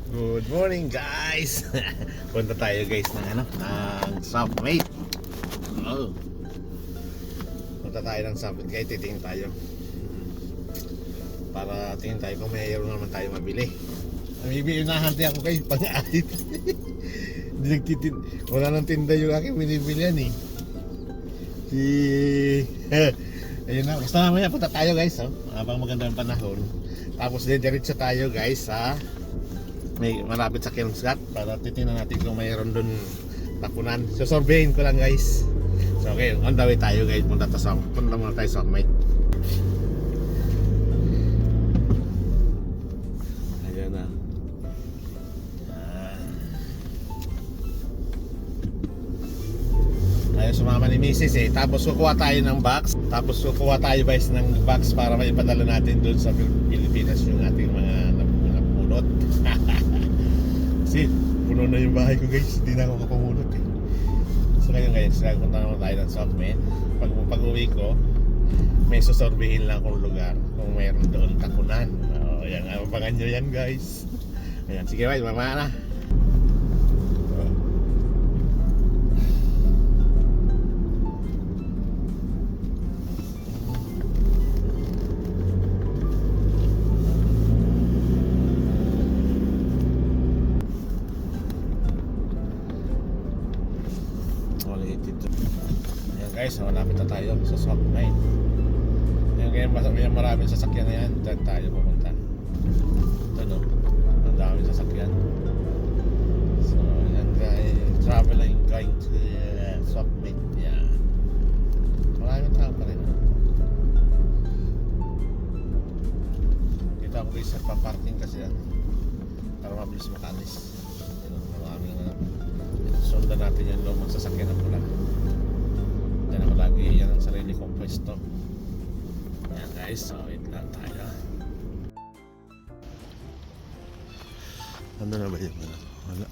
Good morning guys. Punta tayo guys ng Submate. Oh. Punta tayo ng Submate guys, titingin tayo. Para tingin tayo kung mayroon naman tayo mabili. Maybe inahante ako guys pang-ahit. Wala nang tinda yung aking binibilihan eh. Ayun na, basta mamaya punta tayo guys, habang maganda ang panahon. Tapos diretso tayo guys sa may malapit sa Kelmscott para titingnan natin kung mayroon doon tapunan. So surveyin ko lang guys. So okay, on the way tayo guys, punta muna tayo sa Submate. Ayan na. Ayaw sumama ni Mrs. Tapos kukuha tayo ng box. Tapos kukuha tayo guys ng box para maipadala natin doon sa Pilipinas yung ating mga napulot. Kasi puno na yung bahay ko guys, hindi na ako kapamulot eh. So ngayon guys, punta naman tayo ng Submate. Pag uwi ko, may susorbihin lang akong lugar kung mayroon doon takunan. Ayan, abangan nyo yan guys. Ayan, sige guys, mamaya na. Guys, malapit na tayo sa Submate. Ngayon maraming sasakyan na yan. Diyan tayo pupunta. Ito no, ang daming sasakyan. So yan guys, traveling going to Submate. Yeah, maraming tao pa rin. Kita ko guys sa parking kasi yan para mabilis makalis. Maraming sundan natin yung lumang sasakyan na pula. Yan ako lagi, yan ang sarili kong pwesto. Yan guys, so wait lang tayo. Ano na ba yung ano? Wala.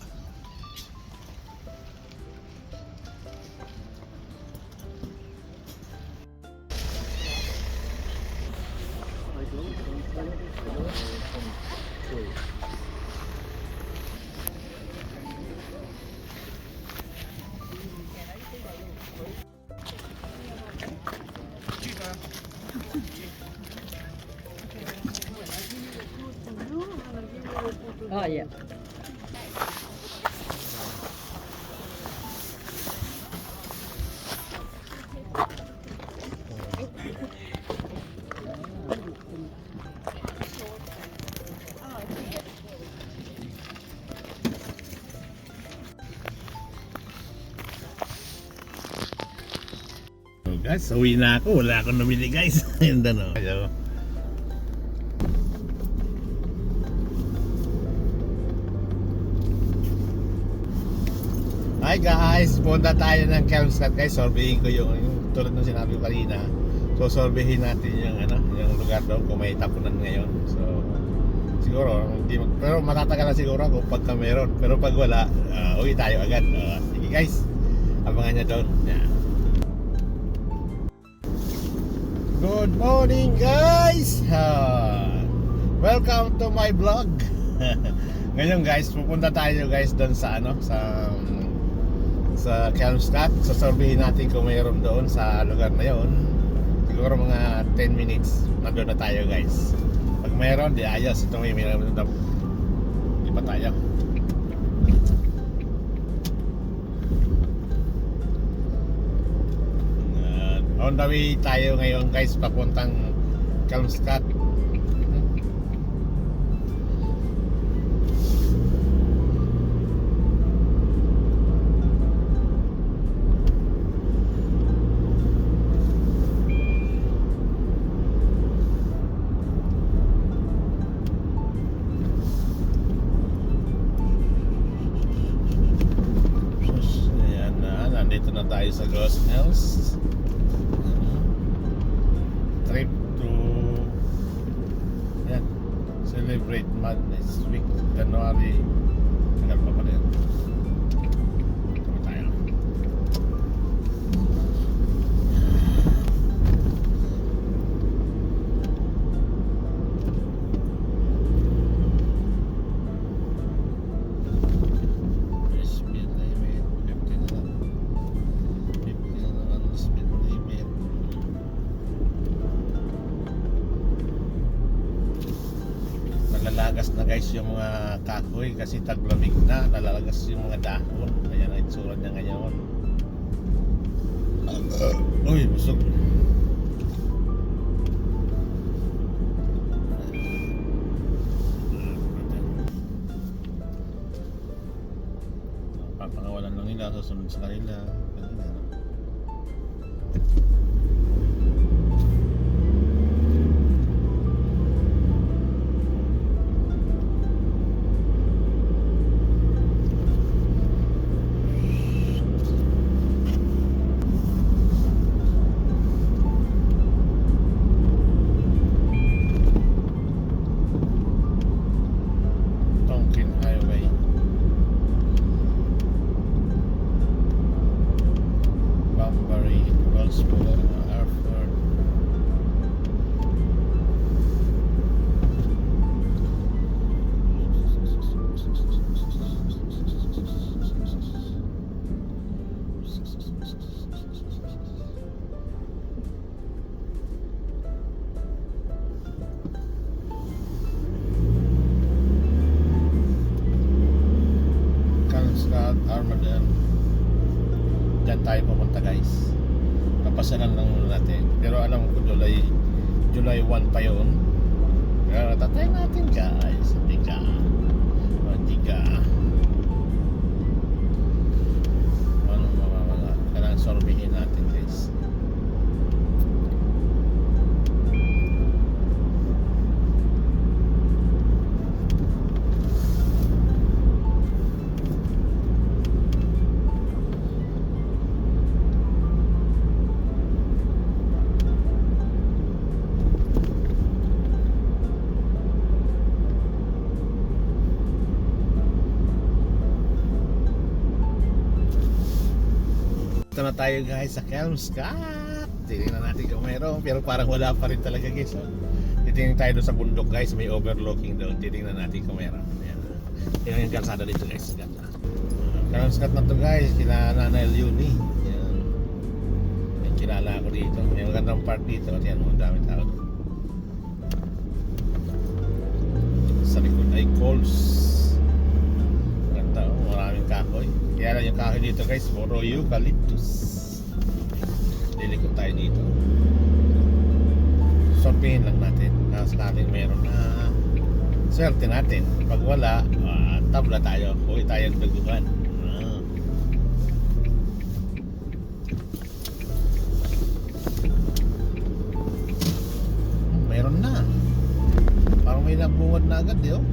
Oh yeah. So guys, uwi na ako. Wala akong namili guys. Ayun na no. Hello. Hi guys, punta tayo ng Kelmscott guys. Sorbihin ko yung tulad ng sinabi ko kanina. So sorbihin natin yung lugar doon kung may tapunan ngayon. So siguro pero matatagal na siguro ako pagka meron. Pero pag wala, uwi tayo agad. Sige guys, abangan nyo doon. Yeah. Good morning guys. Welcome to my vlog. Ngayon guys, pupunta tayo guys doon sa sa Kelmscott. So sorbihin natin kung mayroon doon sa lugar na yon. Siguro mga 10 minutes nandun na tayo guys. Pag mayroon, di ayos. Ito may mayroon na. Di pa tayo. On the way tayo ngayon guys, papuntang Kelmscott. Nandito na tayo sa Gosnells. Trip to yan, Celebrate Madness Week, January. Tagal pa pala yan. Tama tayo. nalalagas na guys yung mga kahoy kasi taglamig na, nalalagas yung mga dahon. Ayan ang itsura niya ngayon. Uy, busog. Papakawalan lang nila, susunod sa kanila. Ganun. Tonkin Highway. Banbury, Wellsboro, Hartford. Calnscott, Armadale. Diyan tayo pupunta guys. Papasalan lang muna natin. Pero alam ko July 1 pa yun. Kaya tatay natin guys. Tiga. Ano mawawala? Kailangan sorbihin natin guys. Ito na tayo guys sa Calnscott. Tingnan natin kung mayroon, pero parang wala pa rin talaga guys. Oh. Titingnan tayo doon sa bundok guys, may overlooking doon. Titingnan natin kung mayroon. Ayan. Tingnan yung kalsada dito guys. Calnscott na to guys, kilala na Uni. Ayan. May kilala ako dito. May magandang part dito. Ayan, ang dami tao. Sa likod ay Coles. Ganda, oh, maraming kahoy. Kaya lang yung kahoy dito guys, puro eucalyptus. Lilikot tayo dito. Sorbihin lang natin. Sakaling meron na swerte natin. Pag wala, tabla tayo. Huwi tayong daguhan. Meron na. Parang may nabungad na agad eh, oh.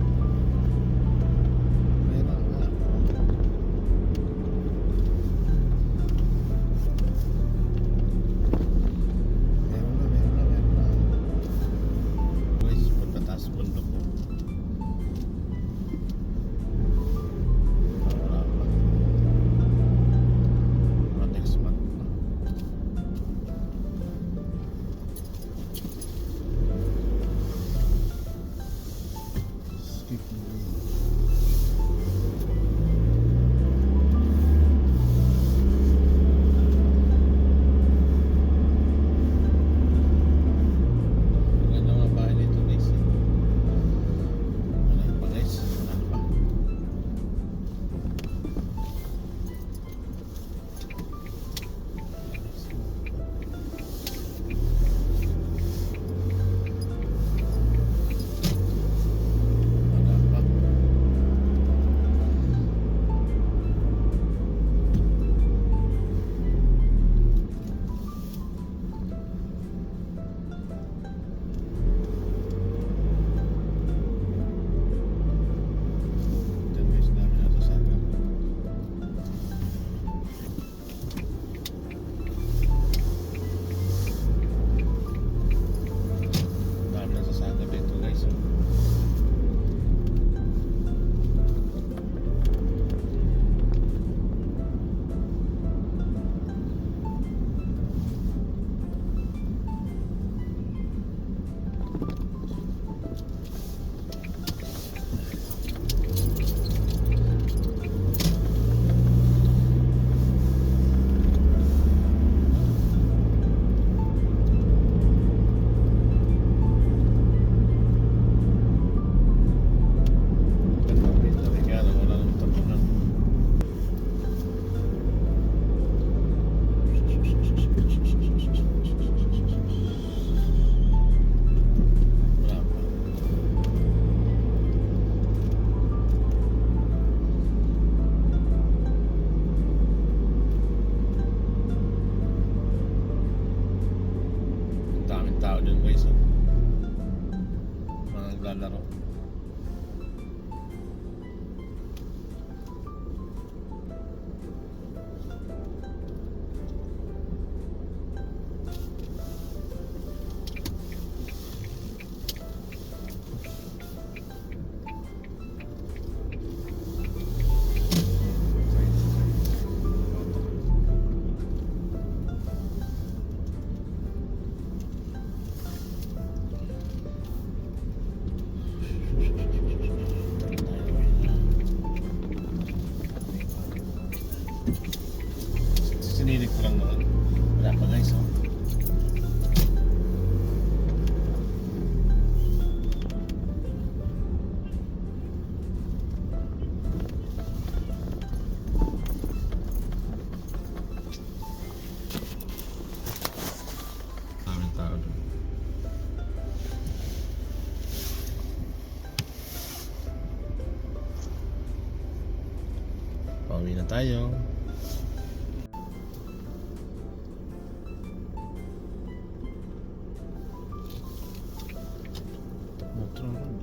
Pinilit ko lang noon. Wala pa guys, oh. Daming tao doon. Pauwi na tayo. Metro Road.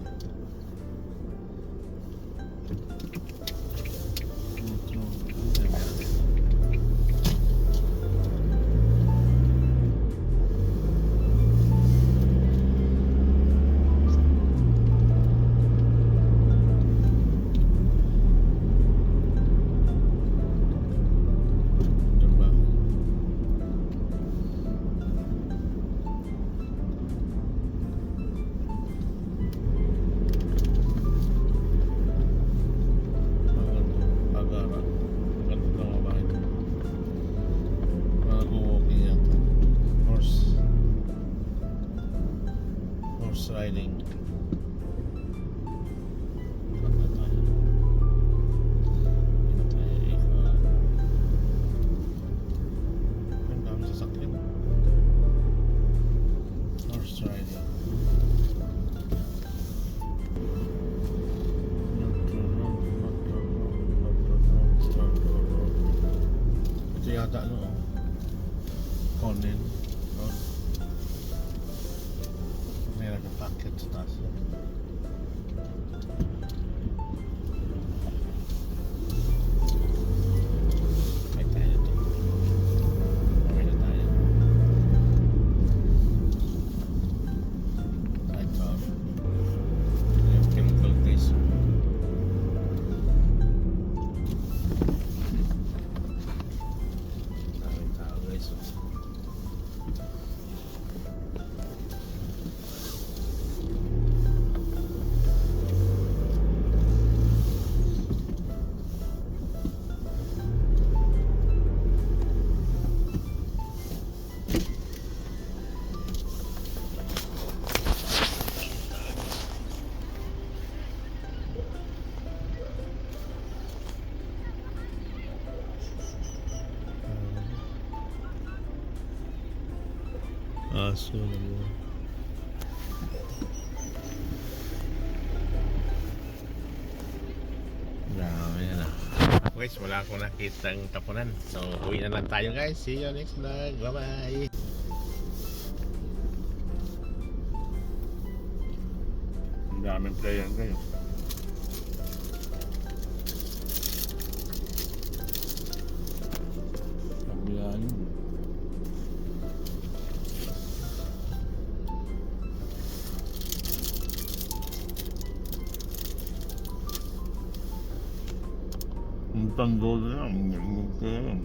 Metro Road. Doon ba? Agara. Maganda lang ang bahay. Mag-walking yata. Horse riding. Ganda tayo. Ganda tayo ikot. Ang dami sasakyan. Horse riding. Ito yata ano, oh. Conan. Oh. May nagpa-packet sa taas. May tayo ito. May na tayo. Ito. Yung chemical case. Daming tao guys. Aso naman. Dami na. Guys, wala akong nakitang tapunan. So, uwi na lang tayo guys. See you next vlog. Bye-bye. Ang daming player kayo. Kabilaan yun. Ang tanggol na yan.